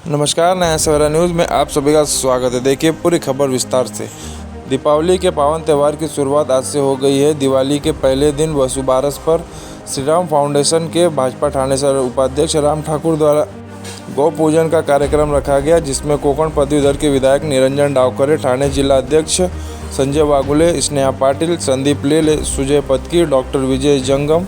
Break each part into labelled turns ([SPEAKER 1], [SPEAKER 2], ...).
[SPEAKER 1] नमस्कार, नया सवेरा न्यूज़ में आप सभी का स्वागत है। देखिए पूरी खबर विस्तार से। दीपावली के पावन त्यौहार की शुरुआत आज से हो गई है। दिवाली के पहले दिन वसुबारस पर श्री राम फाउंडेशन के भाजपा ठाणे शहर उपाध्यक्ष राम ठाकुर द्वारा गौ पूजन का कार्यक्रम रखा गया, जिसमें कोकण पदवीधर के विधायक निरंजन डावकरे, ठाणे जिला अध्यक्ष संजय वाघुले, स्नेहा पाटिल, संदीप लेले, सुजय पत्की, डॉक्टर विजय जंगम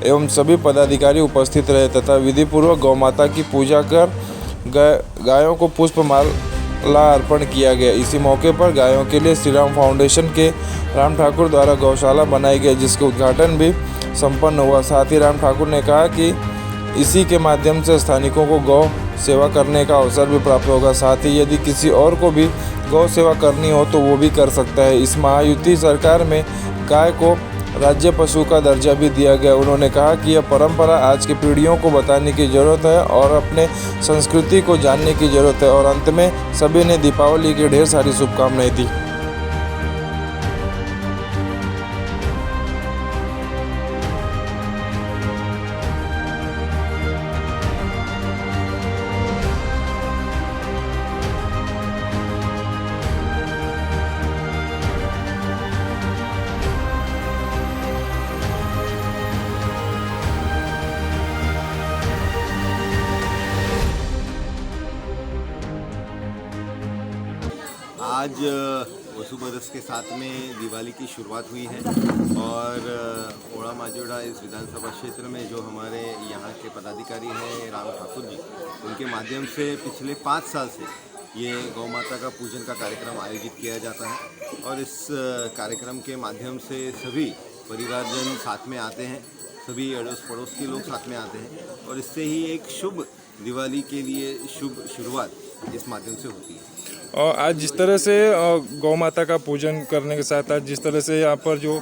[SPEAKER 1] एवं सभी पदाधिकारी उपस्थित रहे तथा विधिपूर्वक गौ माता की पूजा कर गायों को पुष्प माला अर्पण किया गया। इसी मौके पर गायों के लिए श्री राम फाउंडेशन के राम ठाकुर द्वारा गौशाला बनाई गई, जिसका उद्घाटन भी संपन्न हुआ। साथ ही राम ठाकुर ने कहा कि इसी के माध्यम से स्थानिकों को गौ सेवा करने का अवसर भी प्राप्त होगा। साथ ही यदि किसी और को भी गौ सेवा करनी हो तो वो भी कर सकता है। इस महायुति सरकार में गाय को राज्य पशु का दर्जा भी दिया गया। उन्होंने कहा कि यह परंपरा आज की पीढ़ियों को बताने की ज़रूरत है और अपने संस्कृति को जानने की ज़रूरत है। और अंत में सभी ने दीपावली की ढेर सारी शुभकामनाएं दी।
[SPEAKER 2] आज वसुबरस के साथ में दिवाली की शुरुआत हुई है और ओड़ा माजोड़ा इस विधानसभा क्षेत्र में जो हमारे यहाँ के पदाधिकारी हैं राम ठाकुर जी, उनके माध्यम से पिछले 5 साल से ये गौ माता का पूजन का कार्यक्रम आयोजित किया जाता है और इस कार्यक्रम के माध्यम से सभी परिवारजन साथ में आते हैं, सभी अड़ोस पड़ोस के लोग साथ में आते हैं और इससे ही एक शुभ दिवाली के लिए शुभ शुरुआत इस माध्यम से होती है।
[SPEAKER 1] और आज जिस तरह से गौ माता का पूजन करने के साथ आज जिस तरह से यहाँ पर जो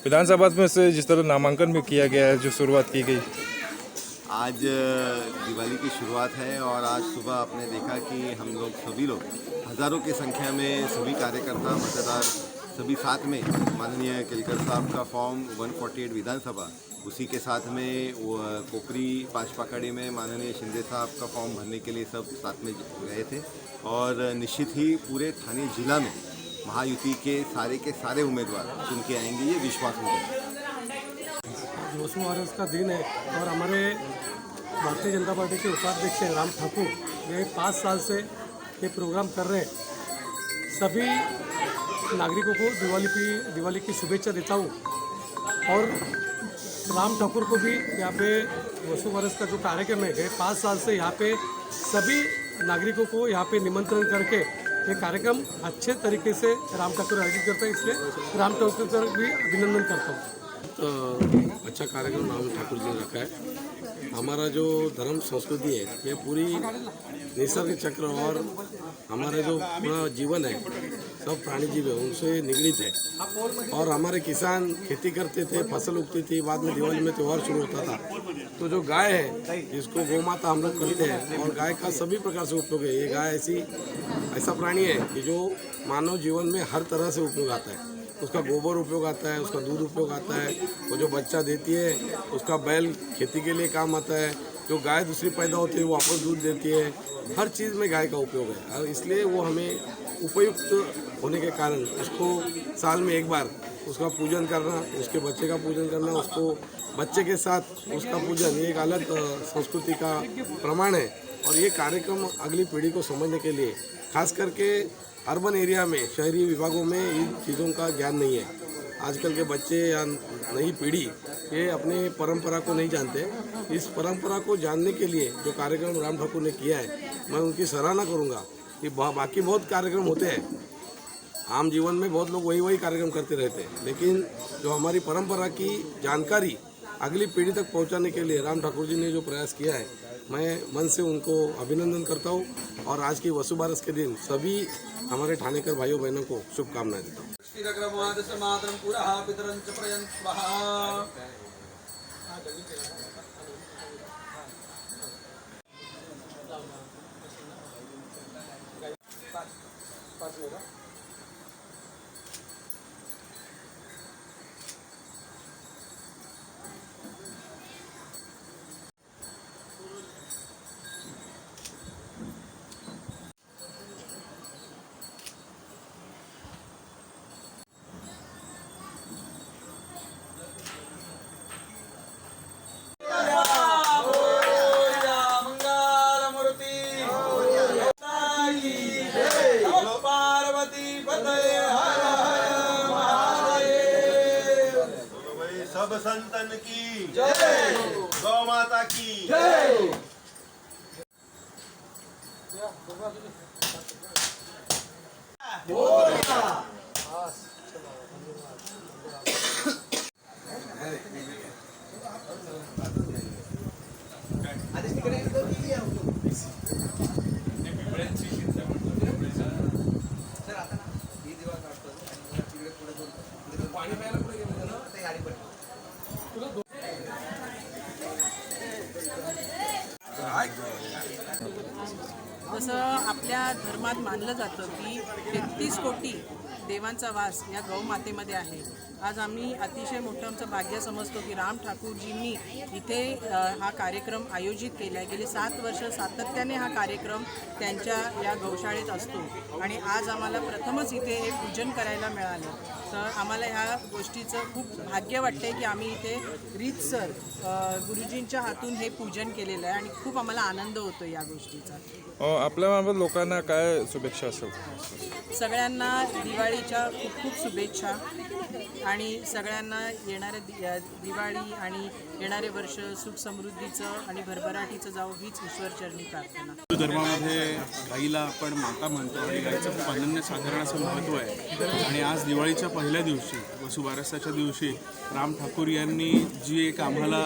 [SPEAKER 1] विधानसभा में से जिस तरह नामांकन भी किया गया है, जो शुरुआत की गई,
[SPEAKER 2] आज दिवाली की शुरुआत है और आज सुबह आपने देखा कि हम लोग सभी लोग हज़ारों की संख्या में सभी कार्यकर्ता मतदार सभी साथ में माननीय केलकर साहब का फॉर्म 148 विधानसभा, उसी के साथ में वो कोपरी पाचपाकड़ी में माननीय शिंदे साहब का फॉर्म भरने के लिए सब साथ में गए थे और निश्चित ही पूरे ठाणे जिला में महायुति के सारे उम्मीदवार चुन के आएंगे, ये विश्वास मुझे।
[SPEAKER 3] वसुबारस का दिन है और हमारे भारतीय जनता पार्टी के उपाध्यक्ष राम ठाकुर ये 5 साल से ये प्रोग्राम कर रहे हैं। सभी नागरिकों को दिवाली की शुभेच्छा देता हूँ और राम ठाकुर को भी यहाँ पे वसुबारस का जो कार्यक्रम है, गए 5 साल से यहाँ पे सभी नागरिकों को यहाँ पे निमंत्रण करके ये कार्यक्रम अच्छे तरीके से राम ठाकुर आयोजित करते हैं, इसलिए राम ठाकुर का भी अभिनंदन करता हूँ।
[SPEAKER 4] तो अच्छा कार्यक्रम राम ठाकुर जी ने रखा है। हमारा जो धर्म संस्कृति है ये पूरी निसर्ग चक्र और हमारा जो पूरा जीवन है सब प्राणी जीव है उनसे निगड़ित है और हमारे किसान खेती करते थे, फसल उगती थी, बाद में दिवाली में त्यौहार शुरू होता था। तो जो गाय है जिसको गौ माता हम लोग करते हैं और गाय का सभी प्रकार से उपयोग है। ये गाय ऐसा प्राणी है कि जो मानव जीवन में हर तरह से उपयोग आता है। उसका गोबर उपयोग आता है, उसका दूध उपयोग आता है, वो जो बच्चा देती है उसका बैल खेती के लिए काम आता है, जो गाय दूसरी पैदा होती है वो वापस दूध देती है। हर चीज़ में गाय का उपयोग है और इसलिए वो हमें उपयुक्त होने के कारण उसको साल में एक बार उसका पूजन करना, उसके बच्चे का पूजन करना, उसको बच्चे के साथ उसका पूजन, ये एक अलग संस्कृति का प्रमाण है। और ये कार्यक्रम अगली पीढ़ी को समझने के लिए, खास करके अर्बन एरिया में, शहरी विभागों में इन चीज़ों का ज्ञान नहीं है। आजकल के बच्चे या नई पीढ़ी ये अपने परंपरा को नहीं जानते। इस परंपरा को जानने के लिए जो कार्यक्रम राम ठाकुर ने किया है, मैं उनकी सराहना करूँगा। कि बाकी बहुत कार्यक्रम होते हैं, आम जीवन में बहुत लोग वही कार्यक्रम करते रहते हैं, लेकिन जो हमारी परंपरा की जानकारी अगली पीढ़ी तक पहुंचाने के लिए राम ठाकुर जी ने जो प्रयास किया है, मैं मन से उनको अभिनंदन करता हूं और आज की वसुबारस के दिन सभी हमारे ठाणेकर भाइयों बहनों को शुभकामनाएं देता हूँ।
[SPEAKER 2] सब संतन की जय, गौ माता की जय।
[SPEAKER 5] जसं आपल्या धर्मात मानलं जातं की 33 कोटी देवांचा वास या गौमातेमध्ये आहे. आज आम्ही अतिशय मोठं आमचं भाग्य समजतो की राम ठाकूरजींनी इथे हा कार्यक्रम आयोजित केला आहे. गेली 7 वर्ष सातत्याने हा कार्यक्रम त्यांच्या या गौशाळेत असतो आणि आज आम्हाला प्रथमच इथे हे पूजन करायला मिळालं. तर आम्हाला ह्या गोष्टीचं खूप भाग्य वाटते की आम्ही इथे रीतसर गुरुजींच्या हातून हे पूजन केलेलं आहे आणि खूप आम्हाला आनंद होतो या गोष्टीचा.
[SPEAKER 1] आपल्यामार्फत लोकांना काय शुभेच्छा असेल?
[SPEAKER 5] सगळ्यांना दिवाळीच्या खूप खूप शुभेच्छा आणि सगळ्यांना येणाऱ्या दिवाळी आणि येणारे वर्ष सुख समृद्धीचं आणि भरभराटीचं जावं हीच ईश्वरचरणी प्रार्थना.
[SPEAKER 6] हिंदू धर्मामध्ये गाईला आपण माता म्हणतो आणि गाईचं खूप अनन्यसाधारण असं महत्त्व आहे. आणि आज दिवाळीच्या पहिल्या दिवशी वसुबारसाच्या दिवशी राम ठाकूर यांनी जी एक आम्हाला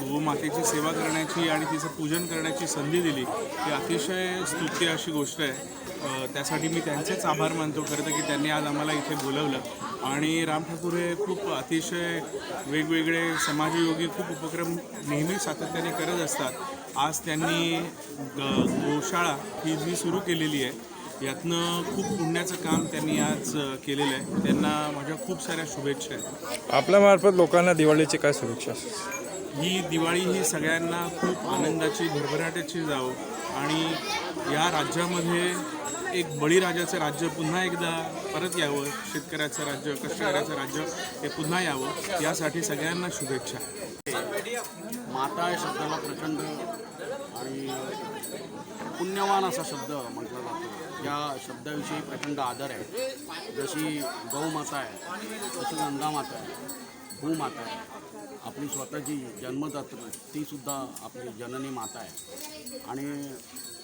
[SPEAKER 6] गोमातेची सेवा करण्याची आणि तिचं पूजन करण्याची संधी दिली ती अतिशय स्तुत्य अशी गोष्ट आहे. त्यासाठी मी त्यांचेच आभार मानतो खरं तर की त्यांनी आज आम्हाला इथे बोलवलं. आणि राम ठाकूर हे खूप अतिशय वेगवेगळे समाजयोगी खूप उपक्रम नेहमी सातत्याने करत असतात. आज त्यांनी गोशाळा ही जी सुरू केलेली आहे यातनं खूप पुण्याचं काम त्यांनी आज केलेलं आहे. त्यांना माझ्या खूप साऱ्या शुभेच्छा आहेत.
[SPEAKER 1] आपल्यामार्फत लोकांना दिवाळीची काय शुभेच्छा असेल?
[SPEAKER 6] ही दिवाळी ही सगळ्यांना खूप आनंदाची भरभराटीची जावो आणि या राज्यामध्ये एक बळीराजाचं राज्य पुन्हा एकदा परत यावं, शेतकऱ्याचं राज्य, कष्टकऱ्याचं राज्य हे पुन्हा यावं यासाठी सगळ्यांना शुभेच्छा.
[SPEAKER 7] माता या शब्दाला प्रचंड आणि पुण्यवान असा शब्द म्हटला जातो. या शब्दाविषयी प्रचंड आदर आहे. जशी गौमाता आहे तशी गंगामाता आहे, भूमाता आहे, आपली स्वतःची जन्मदात्री तीसुद्धा आपली जननी माता आहे. आणि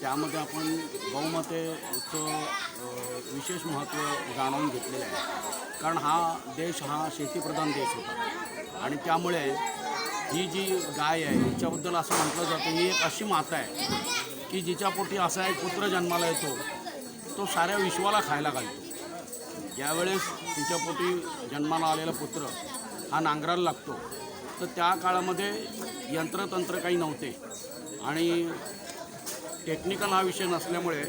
[SPEAKER 7] त्यामध्ये आपण गौमातेचं विशेष महत्त्व जाणून घेतलेलं आहे. कारण हा देश हा शेतीप्रधान देश होता आणि त्यामुळे ही जी गाय आहे हिच्याबद्दल असं म्हटलं जातं ही एक अशी माता आहे की जिच्या पोटी असा एक पुत्र जन्माला येतो तो साऱ्या विश्वाला खायला घालतो. यावेळेस तिच्या पोटी जन्माला आलेला पुत्र हा नांगराला लागतो. तर त्या काळामध्ये यंत्रतंत्र काही नव्हते आणि टेक्निकल हा विषय नसल्यामुळे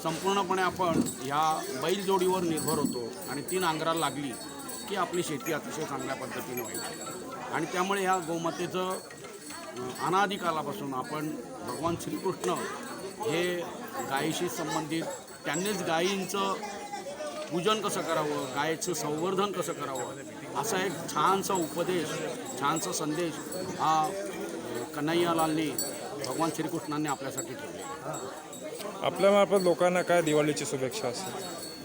[SPEAKER 7] संपूर्णपणे आपण ह्या बैलजोडीवर निर्भर होतो आणि ती नांगराला लागली की आपली शेती अतिशय चांगल्या पद्धतीने व्हायची. आणि त्यामुळे ह्या गोमातेचं अनादिकालापासून आपण भगवान श्रीकृष्ण हे गायीशी संबंधित त्यांनीच गायींचं पूजन कसं करावं, गायीचं संवर्धन कसं करावं असा एक छानसा उपदेश, छानसा संदेश हा कन्हैयालालनी भगवान श्रीकृष्णांनी आपल्यासाठी ठेवले.
[SPEAKER 1] आपल्यामार्फत लोकांना काय दिवाळीची शुभेच्छा असेल?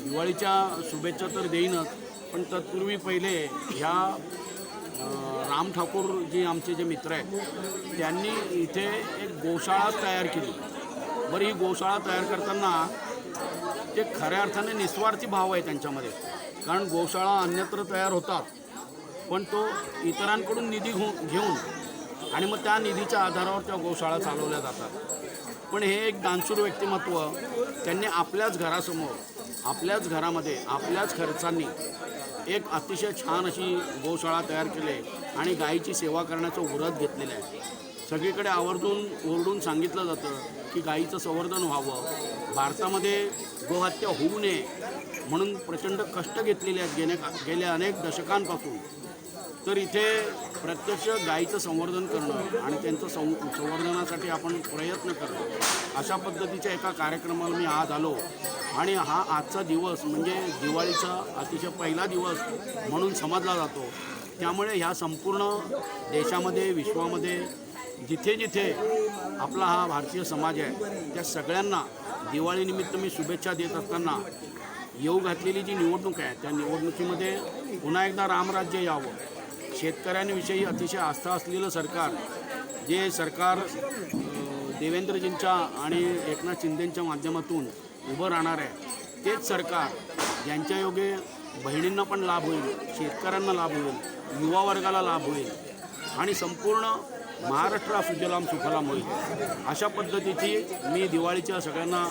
[SPEAKER 7] दिवाळीच्या शुभेच्छा तर देईनच, पण तत्पूर्वी पहिले ह्या राम ठाकूर जी आमचे जे मित्र आहेत त्यांनी इथे एक गोशाळा तयार केली. बरं, ही गोशाळा तयार करताना ते खऱ्या अर्थाने निस्वार्थी भाव आहे त्यांच्यामध्ये. कारण गोशाळा अन्यत्र तयार होतात पण तो इतरांकडून निधी घेऊन आणि मग त्या निधीच्या आधारावर त्या गोशाळा चालवल्या जातात. पण हे एक दानशूर व्यक्तिमत्व त्यांनी आपल्याच घरासमोर, आपल्याच घरामध्ये, आपल्याच खर्चांनी एक अतिशय छान अशी गोशाळा तयार केली आणि गायीची सेवा करण्याचं व्रत घेतलेलं आहे. सगळीकडे आवर्जून ओरडून सांगितलं जातं की गायीचं संवर्धन व्हावं, भारतामध्ये गोहत्या होऊ नये म्हणून प्रचंड कष्ट घेतलेले आहेत गेल्या अनेक दशकांपासून. तर इथे प्रत्यक्ष गायीचं संवर्धन करणं आणि त्यांचं संवर्धनासाठी आपण प्रयत्न करणं अशा पद्धतीच्या एका कार्यक्रमाला मी आज आलो. आणि हा आजचा दिवस म्हणजे दिवाळीचा अतिशय पहिला दिवस म्हणून समजला जातो. त्यामुळे ह्या संपूर्ण देशामध्ये, विश्वामध्ये जिथे जिथे आपला हा भारतीय समाज आहे त्या सगळ्यांना दिवाळीनिमित्त मी शुभेच्छा देत असताना येऊ घातलेली जी निवडणूक आहे त्या निवडणुकीमध्ये पुन्हा एकदा रामराज्य यावं शेतकऱ्यांविषयी अतिशय आस्था असलेलं सरकार, जे सरकार देवेंद्रजींच्या आणि एकनाथ शिंदेंच्या माध्यमातून उभं राहणार आहे, तेच सरकार ज्यांच्या योगे बहिणींना पण लाभ होईल, शेतकऱ्यांना लाभ होईल, युवा वर्गाला लाभ होईल आणि संपूर्ण महाराष्ट्र सुजलाम सुफलाम होईल. अशा पद्धतीची मी दिवाळीच्या सगळ्यांना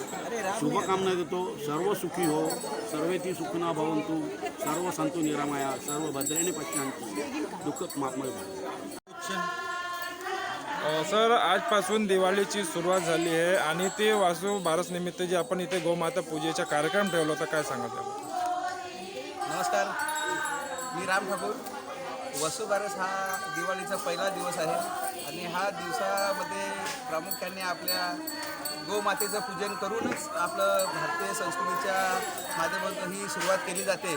[SPEAKER 7] शुभकामना देतो. सर्व सुखी हो, सर्वेती सुखना भवंतु, सर्व संतु निरामया, सर्व भद्रेने पश्यन्ति, दुःख मापमय भव.
[SPEAKER 1] सर, आजपासून दिवाळीची सुरुवात झाली आहे आणि ते वासू बारस निमित्त जे आपण इथे गोमाता पूजेचा कार्यक्रम ठेवला होता, काय सांगत आहे?
[SPEAKER 8] नमस्कार, मी राम ठाकूर. वसुबारस हा दिवाळीचा पहिला दिवस आहे आणि ह्या दिवसामध्ये प्रामुख्याने आपल्या गोमातेचं पूजन करूनच आपलं भारतीय संस्कृतीच्या माध्यमातून ही सुरुवात केली जाते.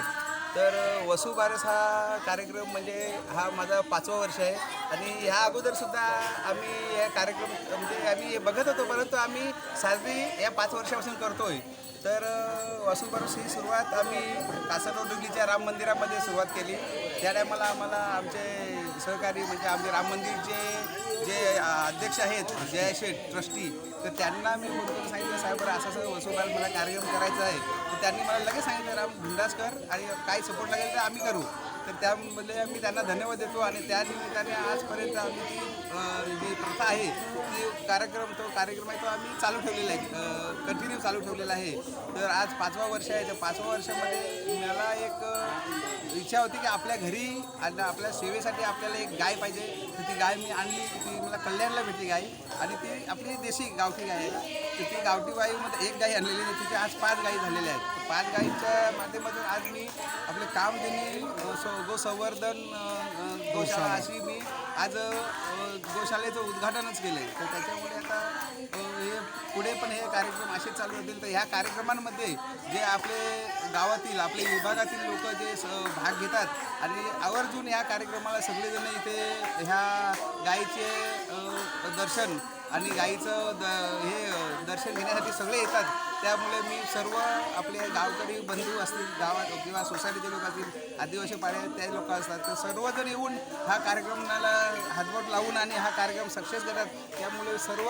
[SPEAKER 8] तर वसुबारस हा कार्यक्रम म्हणजे हा माझा 5वा वर्ष आहे आणि ह्या अगोदरसुद्धा आम्ही हे कार्यक्रम म्हणजे आम्ही बघत होतो, परंतु आम्ही साजरी या 5 वर्षापासून करतो आहे. तर वसुबारस ही सुरुवात आम्ही कासरवडुलीच्या राम मंदिरामध्ये सुरुवात केली. त्या टायमाला आम्हाला आमचे सहकारी म्हणजे आमचे राम मंदिरचे जे अध्यक्ष आहेत जय शेठ ट्रस्टी, तर त्यांना मी बोलून सांगितलं, साहेब असं असं वसुबारस मला कार्यक्रम करायचा आहे. तर त्यांनी मला लगेच सांगितलं, राम भिंडास कर आणि काय सपोर्ट लागेल तर आम्ही करू. तर त्यामध्ये मी त्यांना धन्यवाद देतो आणि त्या निमित्ताने आजपर्यंत आम्ही ती जी प्रथा आहे ती कार्यक्रम आहे तो आम्ही चालू ठेवलेला आहे, कंटिन्यू चालू ठेवलेला आहे. तर आज 5वा वर्ष आहे. तर 5व्या वर्षामध्ये मला एक इच्छा होती की आपल्या घरी आणि आपल्या सेवेसाठी आपल्याला एक गाय पाहिजे. तर ती गाय मी आणली, ती मला कल्याणला भेटली गाय आणि ती आपली देशी गावठी गाय आहे. तर ती गावठी गायीमध्ये एक गाय आणलेली आहे, तिथे आज 5 गायी झालेल्या आहेत. 5 गायीच्या माध्यमातून आज मी आपले कामधेनी गोसंवर्धन गोशाळा अशी मी आज गोशाळेचं उद्घाटनच केलं आहे. तर त्याच्यामुळे आता हे पुढे पण हे कार्यक्रम असेच चालू होतील. तर ह्या कार्यक्रमांमध्ये जे आपले गावातील आपले विभागातील लोक जे भाग घेतात आणि आवर्जून या कार्यक्रमाला सगळेजण इथे ह्या गायीचे दर्शन आणि गायीचं हे दर्शन घेण्यासाठी सगळे येतात. त्यामुळे मी सर्व आपले गावकरी बंधू असतील, गावात किंवा सोसायटीचे लोक असतील, आदिवासी पाड्यात ते लोक असतात, तर सर्वजण येऊन हा कार्यक्रमाला हातभार लावून आणि हा कार्यक्रम सक्सेस करतात. त्यामुळे सर्व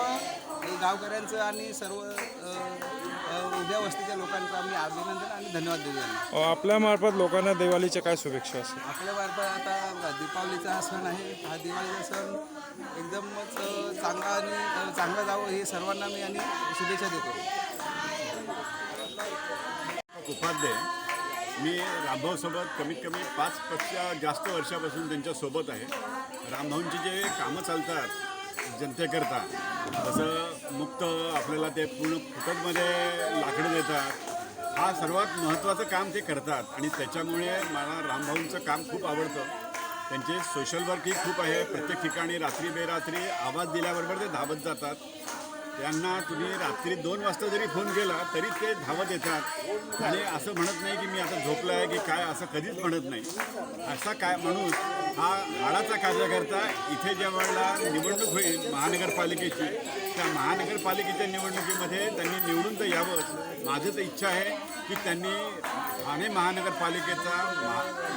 [SPEAKER 8] गावकऱ्यांचं आणि सर्व उभ्या वस्तीच्या लोकांचं आम्ही अभिनंदन आणि धन्यवाद देतो.
[SPEAKER 1] आपल्या मार्फत लोकांना दिवाळीच्या काय शुभेच्छा असतील?
[SPEAKER 8] आपल्या मार्फत आता दीपावलीचा हा सण आहे. हा दिवाळीचा सण एकदमच चांगला जावं हे सर्वांना मी आणि शुभेच्छा देतो.
[SPEAKER 9] उपाध्याय, मी रामभाऊसोबत कमीत कमी 5 पेक्षा जास्त वर्षापासून त्यांच्यासोबत आहे. रामभाऊंची जे कामं चालतात जनतेकरता, जसं मुक्त आपल्याला ते पूर्ण फुकटमध्ये लाकडं देतात, हा सर्वात महत्त्वाचं काम ते करतात आणि त्याच्यामुळे मला रामभाऊंचं काम खूप आवडतं. त्यांचे सोशल वर्कही खूप आहे. प्रत्येक ठिकाणी रात्री बेरात्री आवाज दिल्याबरोबर ते धावत जातात. त्यांना तुम्ही रात्री 2 वाजता जरी फोन केला तरी ते धावत येतात आणि असं म्हणत नाही की मी आता झोपलं आहे की काय, असं कधीच म्हणत नाही. असा काय माणूस हा हाडाचा कार्यकर्ता. इथे ज्या वेळेला निवडणूक होईल महानगरपालिकेची, त्या महानगरपालिकेच्या निवडणुकीमध्ये त्यांनी निवडून तर यावंच. माझं तर इच्छा आहे की त्यांनी ठाणे महानगरपालिकेचा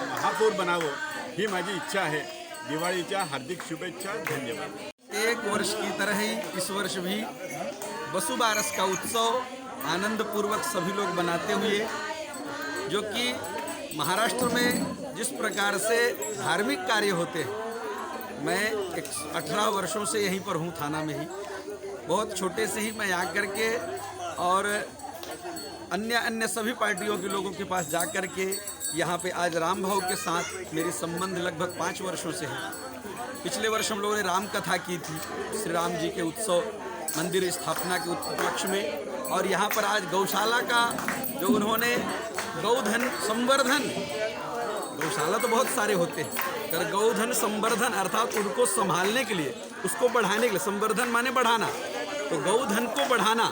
[SPEAKER 9] महापौर बनावं, ही माझी इच्छा आहे. दिवाळीच्या हार्दिक शुभेच्छा. धन्यवाद.
[SPEAKER 8] एक वर्ष की तरह ही इस वर्ष भी वसुबारस का उत्सव आनंदपूर्वक सभी लोग मनाते हुए, जो कि महाराष्ट्र में जिस प्रकार से धार्मिक कार्य होते हैं, मैं 18 वर्षों से यहीं पर हूँ थाना में ही. बहुत छोटे से ही मैं आकर के और अन्य सभी पार्टियों के लोगों के पास जा कर के यहाँ पे आज राम भाव के साथ मेरे संबंध लगभग 5 वर्षों से है. पिछले वर्ष हम लोगों ने राम कथा की थी श्री राम जी के उत्सव मंदिर स्थापना के उपलक्ष्य में, और यहाँ पर आज गौशाला का जो उन्होंने गौधन संवर्धन, गौशाला तो बहुत सारे होते हैं, पर गौधन संवर्धन अर्थात उनको संभालने के लिए, उसको बढ़ाने के लिए, संवर्धन माने बढ़ाना, तो गौधन को बढ़ाना,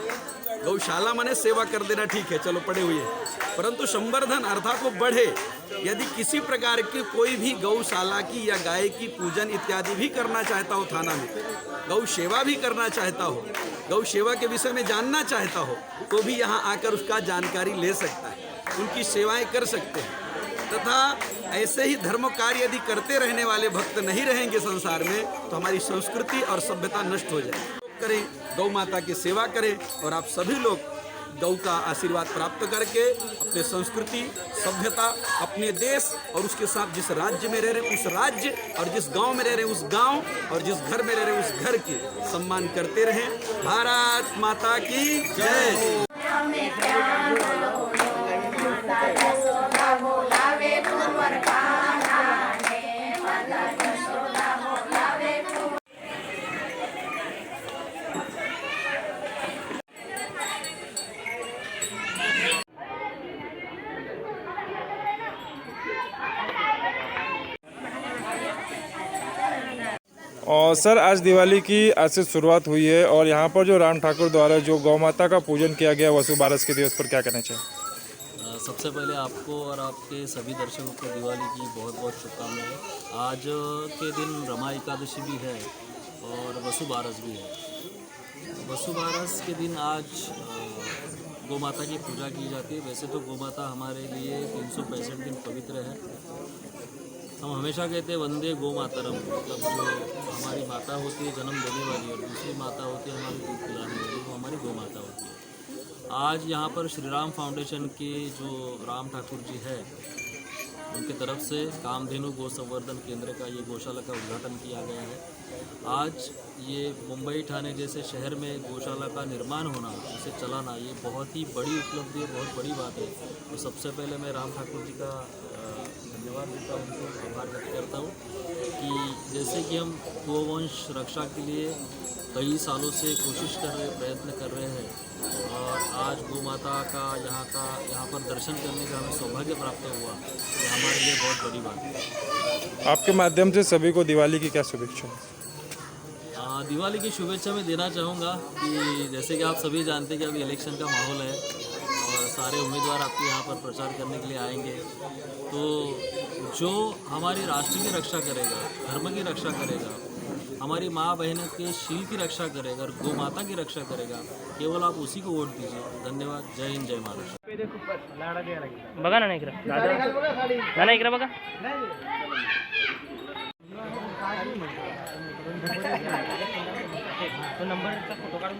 [SPEAKER 8] गौशाला माने सेवा कर देना, ठीक है चलो पड़े हुए हैं, परंतु संवर्धन अर्थात वो बढ़े. यदि किसी प्रकार की कोई भी गौशाला की या गाय की पूजन इत्यादि भी करना चाहता हो थाना में, गौ सेवा भी करना चाहता हो, गौ सेवा के विषय में जानना चाहता हो, तो भी यहाँ आकर उसका जानकारी ले सकता है, उनकी सेवाएं कर सकते हैं. तथा ऐसे ही धर्म कार्य यदि करते रहने वाले भक्त नहीं रहेंगे संसार में तो हमारी संस्कृति और सभ्यता नष्ट हो जाए। करें, गौ माता की सेवा करें और आप सभी लोग गौ का आशीर्वाद प्राप्त करके अपने संस्कृति, सभ्यता, अपने देश और उसके साथ जिस राज्य में रह रहे उस राज्य और जिस गांव में रह रहे उस गांव और जिस घर में रह रहे उस घर के सम्मान करते रहें। भारत माता की जय।
[SPEAKER 1] और सर आज दिवाली की आज से शुरुआत हुई है और यहाँ पर जो राम ठाकुर द्वारा जो गौ माता का पूजन किया गया वसुबारस के दिवस पर क्या कहना चाहिए?
[SPEAKER 10] सबसे पहले आपको और आपके सभी दर्शकों को दिवाली की बहुत बहुत शुभकामनाएं। आज के दिन रमा एकादशी भी है और वसुबारस भी है। वसुबारस के दिन आज गौ माता की पूजा की जाती है। वैसे तो गौ माता हमारे लिए 365 दिन पवित्र है। हम हमेशा कहते हैं वंदे गौ मातरम, मतलब जो हमारी माता होती है जन्म देने वाली और दूसरी माता होती है हमारी दूध पिलाने वाली, वो हमारी गौ माता होती है। आज यहाँ पर श्री राम फाउंडेशन के जो राम ठाकुर जी है उनके तरफ से कामधेनु गौ संवर्धन केंद्र का ये गौशाला का उद्घाटन किया गया है। आज ये मुंबई ठाणे जैसे शहर में गौशाला का निर्माण होना, इसे चलाना, ये बहुत ही बड़ी उपलब्धि है, बहुत बड़ी बात है। तो सबसे पहले मैं राम ठाकुर जी का धन्यवाद देता हूँ, उनको आभार व्यक्त करता हूँ कि जैसे कि हम गोवंश रक्षा के लिए कई सालों से कोशिश कर रहे, प्रयत्न कर रहे हैं और आज गौ माता का यहाँ पर दर्शन करने का हमें सौभाग्य प्राप्त हुआ, ये हमारे लिए बहुत बड़ी बात है।
[SPEAKER 1] आपके माध्यम से सभी को दिवाली की क्या शुभेच्छा?
[SPEAKER 10] दिवाली की शुभेच्छा मैं देना चाहूँगा कि जैसे कि आप सभी जानते हैं कि अभी इलेक्शन का माहौल है और सारे उम्मीदवार आपके यहाँ पर प्रचार करने के लिए आएंगे। तो जो हमारी राष्ट्र की रक्षा करेगा, धर्म की रक्षा करेगा, हमारी माँ बहनों के शील की रक्षा करेगा और गौ माता की रक्षा करेगा, केवल आप उसी को वोट दीजिए। धन्यवाद। जय हिंद, जय महाराष्ट्र।
[SPEAKER 11] बघा ना इकडे बघा तो नंबरचा फोटो काढून